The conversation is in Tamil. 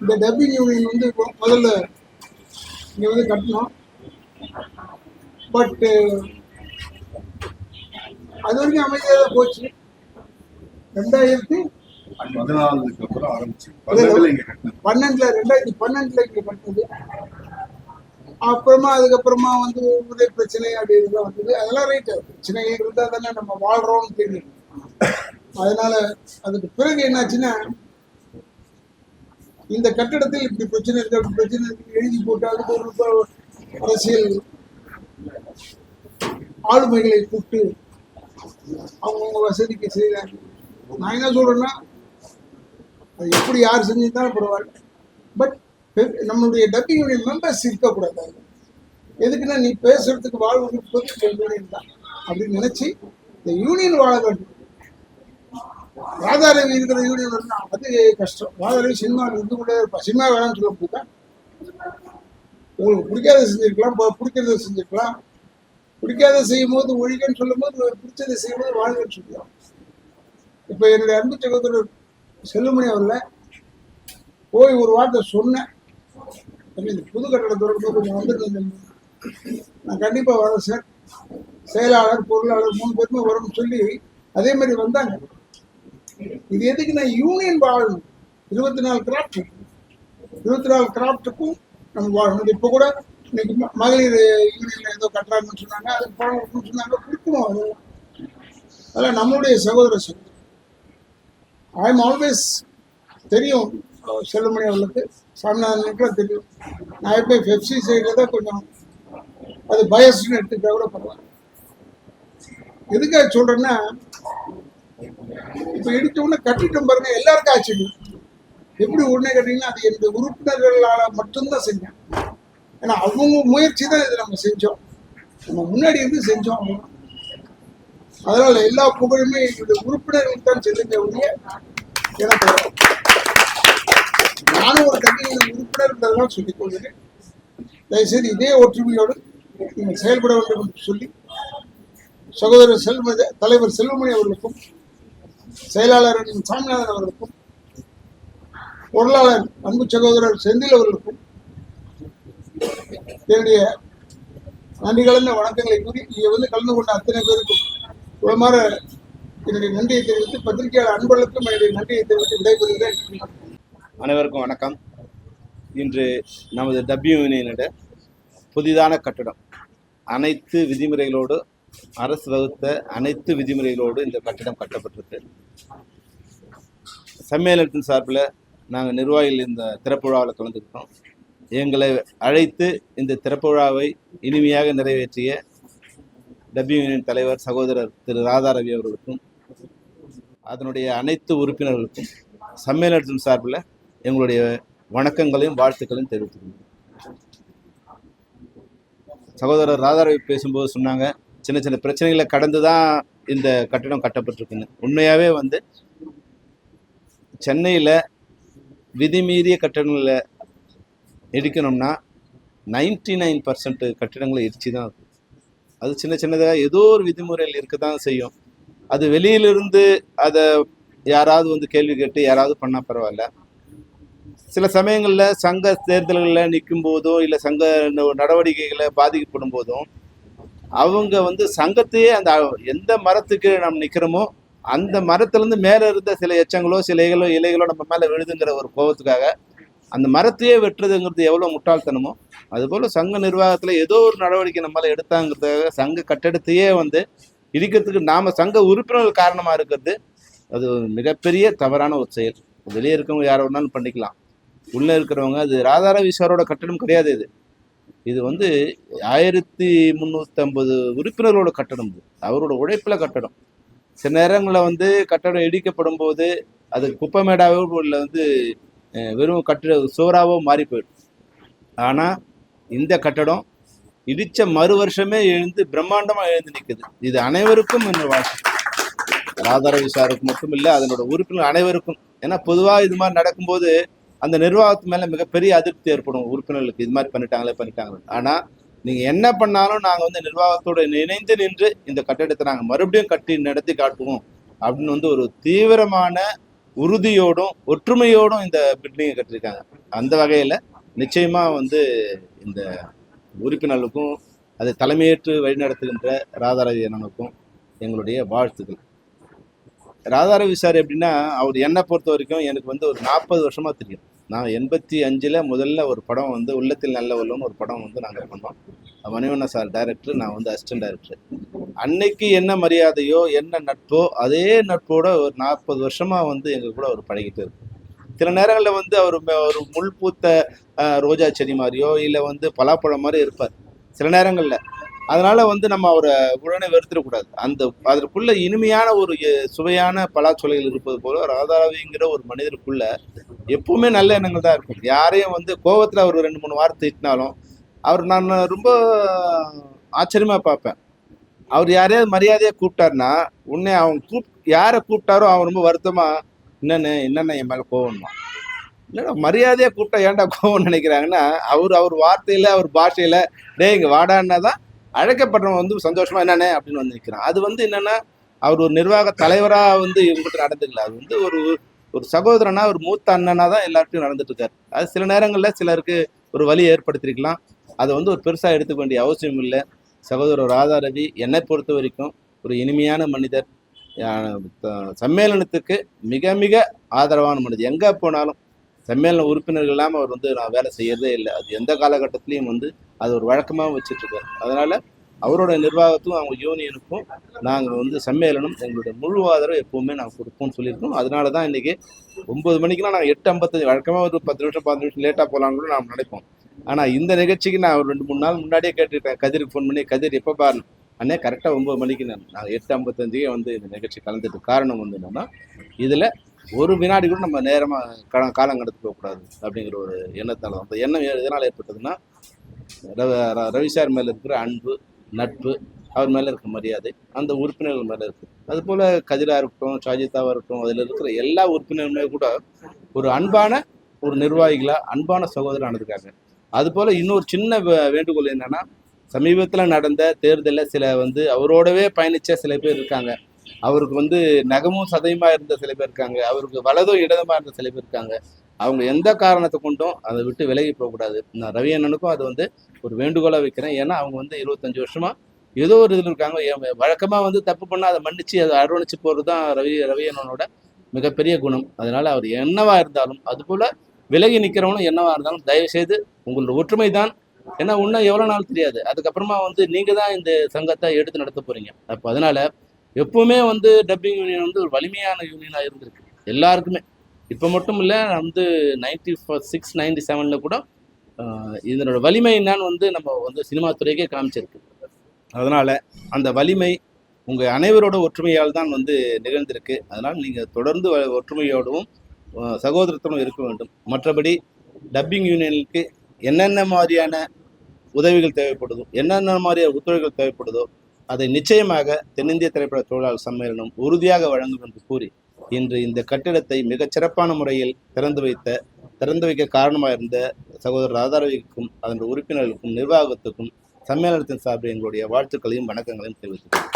இந்த டப்பிங் யூனியன் வந்து முதல்ல இங்கே வந்து கட்டணும். பட் அது வரைக்கும் அமைதியாக தான் போச்சு. 2014 அப்புறம் ஆரம்பிச்சு 2012 இங்கே கட்டினது. அப்புறமா அதுக்கப்புறமா வந்து ஒரே பிரச்சனை அப்படி இதெல்லாம் வந்தது. அதெல்லாம் ரைட்டு, பிரச்சனைகள் இருந்தால் தானே நம்ம வாழ்கிறோம்னு தெரியும். அதனால அதுக்கு பிறகு என்னாச்சுன்னா, இந்த கட்டிடத்தில் இப்படி பிரச்சனை இருக்கு அப்படி பிரச்சனை இருக்கு எழுதி போட்டு அதுக்கு ஒரு அரசியல் ஆளுமைகளை கூப்பிட்டு அவங்கவுங்க வசதிக்கு செய்கிறாங்க. நான் என்ன சொல்றேன்னா, அது எப்படி யார் செஞ்சுருந்தாலும் பரவாயில்ல, பட் நம்மளுடைய டப்பிங் யூனியன் மெம்பர்ஸ் இருக்கக்கூடாது. எதுக்குன்னா, நீ பேசுறதுக்கு வாழ்வு யூனியன் தான் அப்படின்னு நினைச்சு இந்த யூனியன் வாழ வேண்டும். ராதாரவி இருக்கிற யூனியன் இருந்தால் அது கஷ்டம். ராதாரவி சினிமா இருந்து கூட இருப்பா. சினிமா வேணாம்னு சொல்ல போதா, உங்களுக்கு பிடிக்காத செஞ்சிருக்கலாம், பிடிக்கிறத செஞ்சிருக்கலாம். பிடிக்காத செய்யும் போது ஒழிகன்னு சொல்லும் போது, பிடிச்சதை செய்யும் போது வாழ்கன்னு சொல்லலாம். இப்போ என்னுடைய அன்பு சகோதரர் செல்லுமணி அவர்ல போய் ஒரு வார்த்தை சொன்னேன், இந்த புது கட்டடம் திறக்கும் கொஞ்சம் வந்துருந்தேன், நான் கண்டிப்பா வரேன் சார், செயலாளர் பொருளாளர் 3 பேருமே வரும்னு சொல்லி அதே மாதிரி வந்தாங்க. இது எதுக்கு நான் யூனியன் வாழணும். 24 கிராஃப்ட்டுக்கும் நம்ம வாழணும். இப்போ கூட இன்னைக்கு மகளிர் யூனியன்ல ஏதோ கட்டுறாங்கன்னு சொன்னாங்க, அதுக்கு பணம் கொடுக்கணும்னு சொன்னாங்க, கொடுக்கணும். அதெல்லாம் நம்மளுடைய சகோதர சகோதரி. ஐ எம் ஆல்வேஸ் தெரியும் செல்லுமணி அவர்களுக்கு, சாமிநாதனுக்குலாம் தெரியும். நான் எப்போ பெப்சி சைடில் தான் கொஞ்சம் அது பயஸ்ன்னு எடுத்துக்கிட்டா கூட பரவாயில்ல. எதுக்காக சொல்றேன்னா, இப்போ இடிச்ச உடனே கட்டிட்டோம் பாருங்க, எல்லாருக்கும் ஆச்சரியம். எப்படி உடனே கட்டிங்கன்னா, அது என்னுடைய உறுப்பினர்களால் மட்டும்தான் செஞ்சேன். ஏன்னா அவங்க முயற்சி தான் இது நம்ம செஞ்சோம், நம்ம முன்னாடி இருந்து செஞ்சோம். அதனால எல்லா புகழுமே என்னுடைய உறுப்பினர்களுக்கு தான் செல்லுங்க ஒழிய எனக்கு. நானும் ஒரு கட்சியின் உறுப்பினர் சொல்லிக் கொள்கிறேன். தயவுசெய்து இதே ஒற்றுமையோடு நீங்கள் செயல்பட வேண்டும் என்று சொல்லி சகோதரர் தலைவர் செல்வமணி அவர்களுக்கும், செயலாளர் சாமிநாதன் அவர்களுக்கும், பொருளாளர் அன்பு சகோதரர் செந்தில் அவர்களுக்கும் என்னுடைய நன்றி கலந்த வணக்கங்களை கூறி, இங்கே வந்து கலந்து கொண்ட அத்தனை பேருக்கும் உளமாற என்னுடைய நன்றியை தெரிவித்து, பத்திரிகையாளர் அன்பர்களுக்கும் என்னுடைய நன்றியை தெரிவித்து விடைபெறுகிறேன். அனைவருக்கும் வணக்கம். இன்று நமது டப்பிங் யூனியனோட புதிதான கட்டடம் அனைத்து விதிமுறைகளோடு, அரசு வகுத்த அனைத்து விதிமுறைகளோடு இந்த கட்டடம் கட்டப்பட்டிருக்கு. சம்மேளனத்தின் சார்பில் நாங்கள் நிர்வாகிகள் இந்த திறப்பு விழாவில் கலந்துக்கிட்டோம். எங்களை அழைத்து இந்த திறப்பு விழாவை இனிமையாக நிறைவேற்றிய டப்பிங் யூனியன் தலைவர் சகோதரர் திரு ராதாரவி அவர்களுக்கும், அதனுடைய அனைத்து உறுப்பினர்களுக்கும் சம்மேளனத்தின் சார்பில் எங்களுடைய வணக்கங்களையும் வாழ்த்துக்களையும் தெரிவித்துக்கொள்கிறேன். சகோதரர் ராதாரவி பேசும்போது சொன்னாங்க, சின்ன சின்ன பிரச்சனைகளை கடந்து தான் இந்த கட்டடம் கட்டப்பட்டிருக்குன்னு. உண்மையாகவே வந்து சென்னையில் விதிமீறிய கட்டடங்களை இடிக்கணும்னா 99% கட்டிடங்களை இடிச்சு தான் இருக்கும். அது சின்ன சின்னதாக ஏதோ ஒரு விதிமுறைகள் இருக்க தான் செய்யும். அது வெளியிலிருந்து அதை யாராவது வந்து கேள்வி கேட்டு யாராவது பண்ணால் பரவாயில்ல. சில சமயங்களில் சங்க தேர்தல்களில் நிற்கும் போதோ இல்லை சங்க நடவடிக்கைகளை பாதிக்கப்படும் போதும் அவங்க வந்து சங்கத்தையே அந்த எந்த மரத்துக்கு நம்ம நிற்கிறோமோ அந்த மரத்துலேருந்து மேலே இருந்த சில எச்சங்களோ சில இலைகளோ நம்ம மேலே விழுதுங்கிற ஒரு கோபத்துக்காக அந்த மரத்தையே வெட்டுறதுங்கிறது எவ்வளோ முட்டாள்தனமோ, அதுபோல் சங்க நிர்வாகத்தில் ஏதோ ஒரு நடவடிக்கை நம்மளால் எடுத்தாங்கிறதுக்காக சங்க கட்டடத்தையே வந்து இடிக்கிறதுக்கு நாம் சங்க உறுப்பினர்கள் காரணமாக இருக்கிறது அது மிகப்பெரிய தவறான ஒரு செயல். வெளியே இருக்கவங்க யாரை வேணாலும் பண்ணிக்கலாம், உள்ளே இருக்கிறவங்க. அது ராதாரவி சாரோட கட்டடம் கிடையாது. இது வந்து 1350 உறுப்பினர்களோட கட்டடம். அவரோட உழைப்பில் கட்டடம். சில நேரங்களில் வந்து கட்டடம் இடிக்கப்படும் போது அது குப்பைமேடாவோ இல்லை வந்து வெறும் சுவராவோ மாறி போயிடும். ஆனால் இந்த கட்டடம் இடித்த மறு வருஷமே எழுந்து பிரம்மாண்டமாக எழுந்து நிற்குது. இது அனைவருக்கும் இந்த வாழ்க்கை, ராதாரவி சாருக்கு மட்டும் இல்லை, அதனோட உறுப்பினர் அனைவருக்கும். ஏன்னா பொதுவாக இது மாதிரி நடக்கும்போது அந்த நிர்வாகத்து மேலே மிகப்பெரிய அதிருப்தி ஏற்படும் உறுப்பினர்களுக்கு. இது மாதிரி பண்ணிட்டாங்களே. ஆனால் நீங்கள் என்ன பண்ணாலும் நாங்கள் வந்து நிர்வாகத்தோடு இணைந்து நின்று இந்த கட்டடத்தை நாங்கள் மறுபடியும் கட்டி நடத்தி காட்டுவோம் அப்படின்னு வந்து ஒரு தீவிரமான உறுதியோடும் ஒற்றுமையோடும் இந்த பில்டிங்கை கட்டியிருக்காங்க. அந்த வகையில் நிச்சயமாக வந்து இந்த உறுப்பினர்களுக்கும் அதை தலைமையேற்று வழிநடத்துகின்ற ராதாரவி அண்ணனுக்கும் எங்களுடைய வாழ்த்துக்கள். ராதாரவி சார் எப்படின்னா, அவர் என்னை பொறுத்த வரைக்கும் எனக்கு வந்து ஒரு 40 வருஷமாக தெரியும். நான் 85ல் முதல்ல ஒரு படம் வந்து உள்ளத்தில் நல்லவல்லன்னு ஒரு படம் வந்து நாங்கள் பண்ணோம். மணிவண்ணா சார் டைரக்டர், நான் வந்து அசிஸ்டன்ட் டைரக்டர். அன்னைக்கு என்ன மரியாதையோ என்ன நட்போ அதே நட்போட ஒரு 40 வருஷமாக வந்து எங்கள் கூட அவர் பழகிட்டு இருக்கு. சில நேரங்களில் வந்து அவர் ஒரு முள் பூத்த ரோஜா செடி மாதிரியோ இல்லை வந்து பலாப்பழம் மாதிரி இருப்பார் சில நேரங்களில். அதனால வந்து நம்ம அவரை உடனே வெறுத்துடக்கூடாது. அதற்குள்ள இனிமையான ஒரு சுவையான பலாச்சொலைகள் இருப்பது போல ராதாரவிங்கிற ஒரு மனிதருக்குள்ள எப்பவுமே நல்ல எண்ணங்கள் தான் இருக்கும். யாரையும் வந்து கோவத்தில் அவர் 2-3 வார்த்தை திட்டினாலும் அவர் நான் ரொம்ப ஆச்சரியமா பார்ப்பேன். அவர் யாரையாவது மரியாதையாக கூப்பிட்டாருன்னா உடனே அவங்க யாரை கூப்பிட்டாரோ அவன் ரொம்ப வருத்தமா என்னென்ன என் மேலே கோவம்மா, இல்லைன்னா மரியாதையாக கூப்பிட்டா ஏன்டா கோவம் நினைக்கிறாங்கன்னா அவர் வார்த்தையில அவர் பாஷையில டே இங்கே வாடான்னா தான் அழைக்கப்படுறவன் வந்து சந்தோஷமா என்னண்ணே அப்படின்னு வந்து நிற்கிறான். அது வந்து என்னன்னா அவர் ஒரு நிர்வாக தலைவராக வந்து இவங்ககிட்ட நடந்துக்கல. அது வந்து ஒரு சகோதரனா ஒரு மூத்த அண்ணனா தான் எல்லார்ட்டையும் நடந்துட்டு இருக்காரு. அது சில நேரங்களில் சிலருக்கு ஒரு வழி ஏற்படுத்திருக்கலாம். அதை வந்து ஒரு பெருசாக எடுத்துக்க வேண்டிய அவசியம் இல்லை. சகோதரர் ராதாரவி என்னை பொறுத்த வரைக்கும் ஒரு இனிமையான மனிதர். சம்மேளனத்துக்கு மிக மிக ஆதரவான மனிதர். எங்கே போனாலும் சம்மேளன உறுப்பினர்கள் இல்லாமல் அவர் வந்து நான் வேலை செய்யறதே இல்லை. அது எந்த காலகட்டத்திலையும் வந்து அது ஒரு வழக்கமாக வச்சுட்ருக்காரு. அதனால் அவரோட நிர்வாகத்துக்கும் அவங்க யூனியனுக்கும் நாங்கள் வந்து சம்மேளனம் எங்களுடைய முழு ஆதரவு எப்போவுமே நாங்கள் கொடுப்போம்னு சொல்லியிருக்கோம். அதனால தான் இன்றைக்கி 9 மணிக்கெலாம் நாங்கள் 8:55 வழக்கமாக ஒரு 10 நிமிஷம் 15 நிமிஷம் லேட்டாக போகலான்னு கூட நாம் நினைப்போம். ஆனால் இந்த நிகழ்ச்சிக்கு நான் ஒரு 2-3 நாள் முன்னாடியே கேட்டுருக்கேன். கதிருக்கு ஃபோன் பண்ணி, கதிர் எப்போ பாருங்க அண்ணே கரெக்டாக 9 மணிக்கு நாங்கள் 8:55 வந்து இந்த நிகழ்ச்சி கலந்துட்டு காரணம் வந்து என்னென்னா இதில் ஒரு வினாடி கூட நம்ம நேரமாக காலம் கடத்து போகக்கூடாது அப்படிங்கிற ஒரு எண்ணத்தால் அந்த எண்ணம் எதனால் ஏற்பட்டதுன்னா ரவி சார் மேலே இருக்கிற அன்பு, நட்பு, அவர் மேலே இருக்க மரியாதை அந்த உறுப்பினர்கள் மேலே இருக்குது. அதுபோல் கதிராக இருக்கட்டும், ஷாஜித்தாவாக இருக்கட்டும், அதில் இருக்கிற எல்லா உறுப்பினர்களுமே கூட ஒரு அன்பான ஒரு நிர்வாகிகளாக அன்பான சகோதரர் நடந்துக்காங்க. அதுபோல் இன்னொரு சின்ன வேண்டுகோள் என்னென்னா, சமீபத்தில் நடந்த தேர்தலில் சில வந்து அவரோடவே பயணித்த சில பேர் இருக்காங்க. அவருக்கு வந்து நகமும் சதையுமா இருந்த சில பேர் இருக்காங்க. அவருக்கு வலதும் இடதுமா இருந்த சில பேர் இருக்காங்க. அவங்க எந்த காரணத்தை கொண்டும் அதை விட்டு விலகி போகக்கூடாது. நான் ரவி அண்ணனுக்கும் அது வந்து ஒரு வேண்டுகோளாக வைக்கிறேன். ஏன்னா அவங்க வந்து 25 வருஷமா ஏதோ ஒரு இதில் இருக்காங்க. வழக்கமாக வந்து தப்பு பண்ணால் அதை மன்னிச்சு அதை அரவணைச்சு போகிறது தான் ரவி அண்ணனோட மிகப்பெரிய குணம். அதனால அவர் என்னவா இருந்தாலும் அதுபோல் விலகி நிற்கிறவனும் என்னவா இருந்தாலும் தயவுசெய்து உங்களோட ஒற்றுமை தான். ஏன்னா இன்னும் எவ்வளோ நாள் தெரியாது. அதுக்கப்புறமா வந்து நீங்கள் தான் இந்த சங்கத்தை எடுத்து நடத்த போகிறீங்க. அப்போ அதனால் எப்பவுமே வந்து டப்பிங் யூனியன் வந்து ஒரு வலிமையான யூனியனாக இருந்திருக்கு எல்லாருக்குமே. இப்போ மட்டும் இல்லை, வந்து 96, 97 கூட இதனோட வலிமை என்னன்னு வந்து நம்ம வந்து சினிமா துறைக்கே காமிச்சிருக்கு. அதனால் அந்த வலிமை உங்கள் அனைவரோட ஒற்றுமையால் தான் வந்து நிகழ்ந்திருக்கு. அதனால் நீங்கள் தொடர்ந்து ஒற்றுமையோடவும் சகோதரத்துடன் இருக்க வேண்டும். மற்றபடி டப்பிங் யூனியனுக்கு என்னென்ன மாதிரியான உதவிகள் தேவைப்படுதோ, என்னென்ன மாதிரியான ஒத்துழைப்புகள் தேவைப்படுதோ அதை நிச்சயமாக தென்னிந்திய திரைப்பட தொழிலாளர் சம்மேளனம் உறுதியாக வழங்கும் என்று கூறி இன்று இந்த கட்டிடத்தை மிகச் சிறப்பான முறையில் திறந்து வைக்க காரணமாக இருந்த சகோதரர் ராதாரவிக்கும் அதன் உறுப்பினர்களுக்கும் நிர்வாகத்துக்கும் சம்மேளனத்தின் சார்பில் எங்களுடைய வாழ்த்துக்களையும் வணக்கங்களையும் தெரிவித்துள்ளோம்.